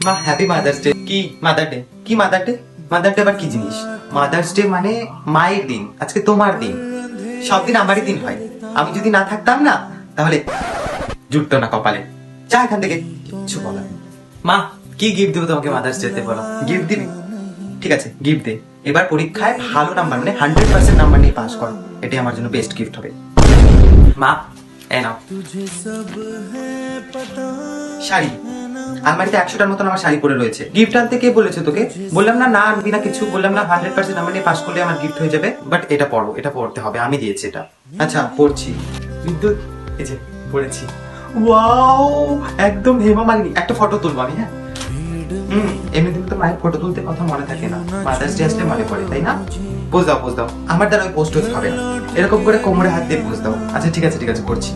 মা happy mother's day. কি mother day? কি মাদার ডে? মাদার ডে আবার কি জিনিস? মাদার্স ডে মানে মায়ের দিন। আজকে তোমার দিন। সব দিন আমারই দিন হয়। আমি যদি না থাকতাম না তাহলে জুটতো না কপালে। যা এখান থেকে, কিচ্ছু বলার নেই। মা কি গিফট দেবো তোমাকে মাদার্স ডে তে বলো? গিফট দিবি? ঠিক আছে গিফট দে। এবার পরীক্ষায় ভালো নাম্বার মানে 100% নাম্বার নিয়ে পাস করো, এটাই আমার জন্য বেস্ট গিফট হবে। মা এই নাও শাড়ি। আলমারিতে 100টার মতন আমার শাড়ি পরে রয়েছে। গিফট আনতে কে বলেছে তোকে? বললাম না না আনবি না কিছু, বললাম না 100% নাম্বার নিয়ে পাস করলে আমার গিফট হয়ে যাবে। বাট এটা পড়ো, এটা পড়তে হবে, আমি দিয়েছি এটা। আচ্ছা পড়ছি। বিদ্যুৎ এই যে পড়েছি। ওয়াও একদম হেমা মালিনী। একটা ফটো তুলবো আমি, হ্যাঁ? এমনিদিন তো মায়ের ফটো তুলতে কথা মনে থাকে না, মাদার্স ডে আসলে মনে পড়ে, তাই না? পোজ দাও পোজ দাও। আমার দ্বারা ওই পোস্ট হবে না, এরকম করে কোমরে হাত দিয়ে পোজ দাও। আচ্ছা ঠিক আছে করছি।